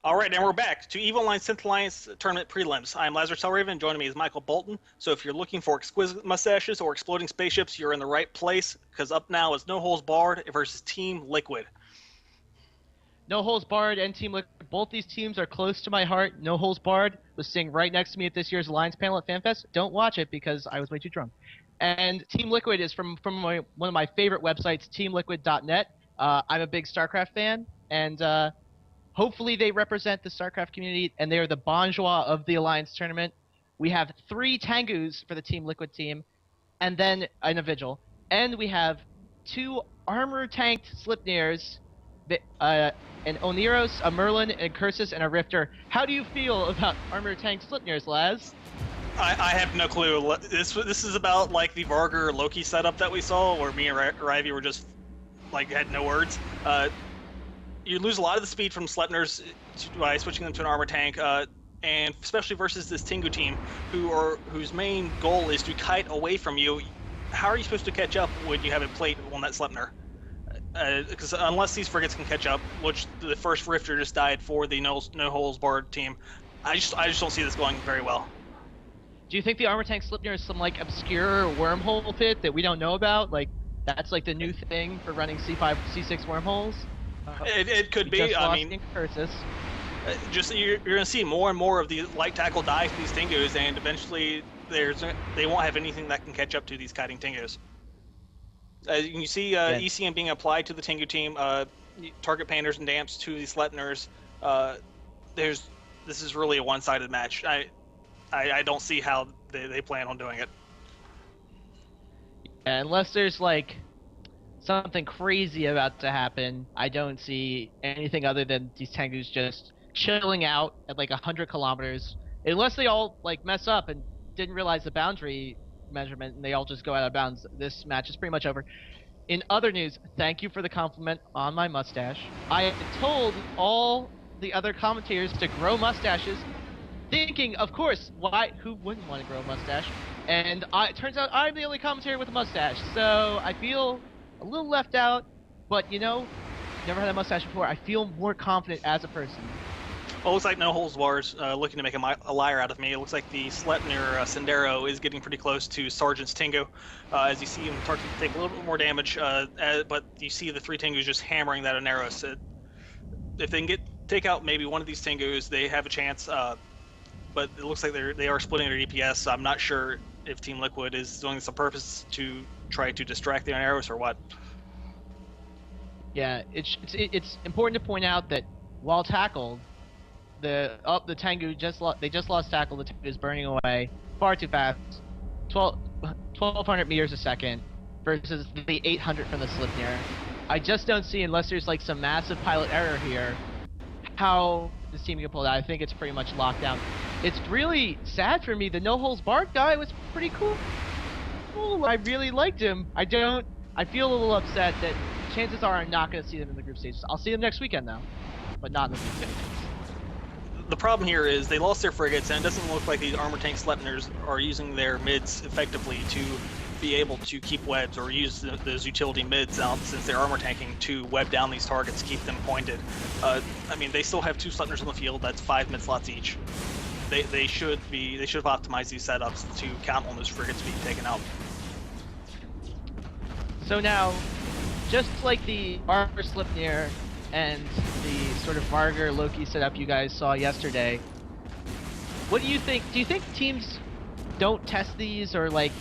All right, and we're back to EVO Online Synth Alliance Tournament Prelims. I'm Lazarus Hellraven, joining me is Michael Bolton. So if you're looking for exquisite mustaches or exploding spaceships, you're in the right place, because up now is No Holes Barred versus Team Liquid. No Holes Barred and Team Liquid, both these teams are close to my heart. No Holes Barred was sitting right next to me at this year's Alliance panel at FanFest. Don't watch it because I was way too drunk. And Team Liquid is from one of my favorite websites, teamliquid.net. I'm a big StarCraft fan, and hopefully they represent the StarCraft community, and they are the Bonjour of the Alliance tournament. We have 3 Tengus for the Team Liquid team, and then in a Vigil. And we have 2 armor-tanked Slipnirs, an Oneros, a Merlin, and Cursus, and a Rifter. How do you feel about armor-tanked Slipnirs, Laz? I have no clue. This is about like the Varger Loki setup that we saw, where me and Rivy were just like had no words. You lose a lot of the speed from Sleipnirs by switching them to an armor tank, and especially versus this Tengu team, whose main goal is to kite away from you. How are you supposed to catch up when you have a plate on that Sleipnir? Because unless these frigates can catch up, which the first Rifter just died for the No Holes Barred team, I just don't see this going very well. Do you think the armor tank Slipnir is some like obscure wormhole pit that we don't know about? Like that's like the new thing for running C5, C6 wormholes? It could be. I mean, Cursus. Just you're going to see more and more of the light tackle die to these Tengus, and eventually they won't have anything that can catch up to these kiting Tengus. You see ECM being applied to the Tengu team, target painters and damps to these Sleipnirs. This is really a one-sided match. I don't see how they plan on doing it. Unless there's like something crazy about to happen, I don't see anything other than these Tengus just chilling out at like 100 kilometers. Unless they all like mess up and didn't realize the boundary measurement and they all just go out of bounds, this match is pretty much over. In other news, thank you for the compliment on my mustache. I told all the other commentators to grow mustaches, thinking, of course, who wouldn't want to grow a mustache? And it turns out I'm the only commentator with a mustache, so I feel a little left out, but you know, never had a mustache before. I feel more confident as a person. Well, it looks like No Holes Bar's looking to make a liar out of me. It looks like the Sleipnir Sendero is getting pretty close to Sergeant's Tengu. As you see him start to take a little bit more damage, but you see the 3 Tengus just hammering that Oneros. If they can take out maybe one of these Tengus, they have a chance. But it looks like they are splitting their DPS, so I'm not sure if Team Liquid is doing this on purpose to try to distract the Oneros or what. Yeah, it's important to point out that while tackled, the Tengu just lost tackle. The Tengu is burning away far too fast, 1,200 meters a second versus the 800 from the Slipnir. I just don't see, unless there's like some massive pilot error here, how this team can pull it out. I think it's pretty much locked down. It's really sad for me. The No Holes Barred guy was pretty cool. I really liked him. I feel a little upset that chances are I'm not going to see them in the group stages. I'll see them next weekend though, but not in the group stages. The problem here is they lost their frigates, and it doesn't look like these armor tank Sleipnirs are using their mids effectively to be able to keep webs or use those utility mids out, since they're armor tanking to web down these targets, keep them pointed. I mean, they still have 2 Sleipnirs on the field. That's 5 mid slots each. They should have optimized these setups to count on those frigates being taken out. So now, just like the armor Slipnir and the sort of Varger Loki setup you guys saw yesterday, what do you think? Do you think teams don't test these, or like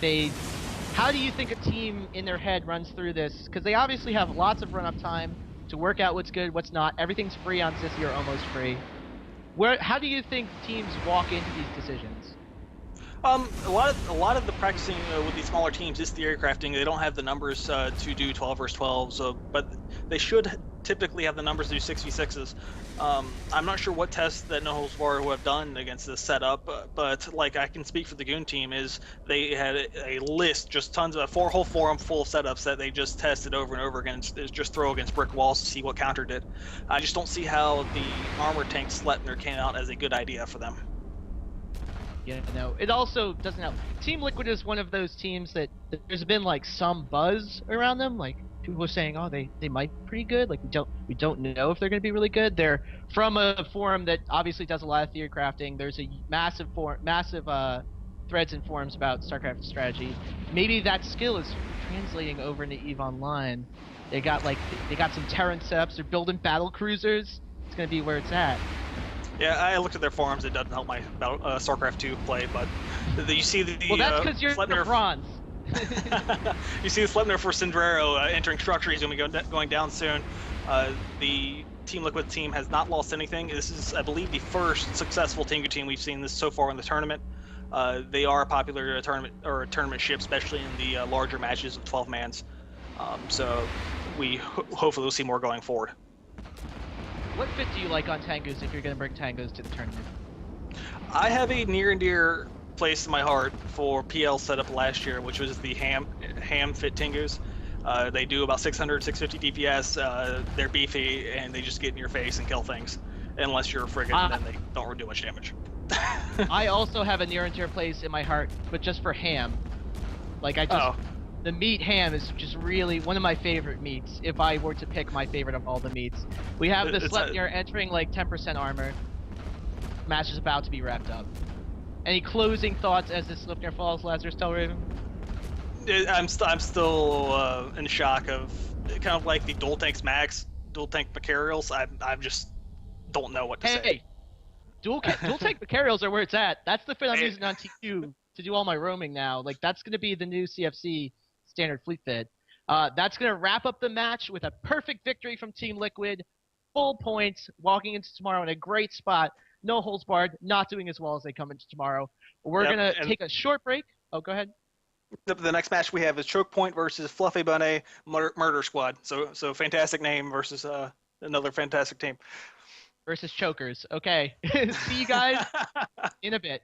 how do you think a team in their head runs through this? Because they obviously have lots of run-up time to work out what's good, what's not. Everything's free on Sissy or almost free. How do you think teams walk into these decisions? A lot of the practicing with these smaller teams is theory crafting. They don't have the numbers to do 12 versus 12s, but they should typically have the numbers to do 6v6s. I'm not sure what tests that No Holes Barred would have done against this setup, but like I can speak for the Goon team, is they had a list, just tons of a whole forum full of setups that they just tested over and over again, just throw against brick walls to see what counter did. I just don't see how the armor tank Sleipnir came out as a good idea for them. Yeah, no, it also doesn't help. Team Liquid is one of those teams that there's been like some buzz around them, like people are saying, oh, they might be pretty good. Like we don't know if they're going to be really good. They're from a forum that obviously does a lot of theory crafting. There's a massive threads and forums about StarCraft strategy. Maybe that skill is translating over into EVE Online. They got some Terran setups. They're building battle cruisers. It's going to be where it's at. Yeah, I looked at their forums. It doesn't help my StarCraft 2 play, but you see the Well, that's because you're Sleipnir bronze. You see the Sleipnir for Cinderero entering structure. He's going to be going down soon. The Team Liquid team has not lost anything. This is, I believe, the first successful Tengu team we've seen this so far in the tournament. They are a popular tournament ship, especially in the larger matches of 12 mans. So we hopefully will see more going forward. What fit do you like on Tangus if you're going to bring Tangus to the tournament? I have a near and dear place in my heart for PL setup last year, which was the ham fit Tengus. They do about 600, 650 DPS. They're beefy, and they just get in your face and kill things. Unless you're a frigate, then they don't do much damage. I also have a near and dear place in my heart, but just for ham. Like the meat ham is just really one of my favorite meats. If I were to pick my favorite of all the meats, we have the Sleipnir entering like 10% armor. Match is about to be wrapped up. Any closing thoughts as this Sleipnir falls, Lazarus Telraven? I'm still in shock of kind of like the dual tanks max, dual tank Macarials. I just don't know what to say. Dual tank Macarials are where it's at. That's the fit I'm using on TQ to do all my roaming now. Like that's gonna be the new CFC standard fleet fit. That's gonna wrap up the match with a perfect victory from Team Liquid, full points, walking into tomorrow in a great spot. No holds barred, not doing as well as they come into tomorrow. We're gonna take a short break. Oh, go ahead. The next match we have is Choke Point versus Fluffy Bonnet Murder Squad. So fantastic name versus another fantastic team. Versus Chokers. Okay. See you guys in a bit.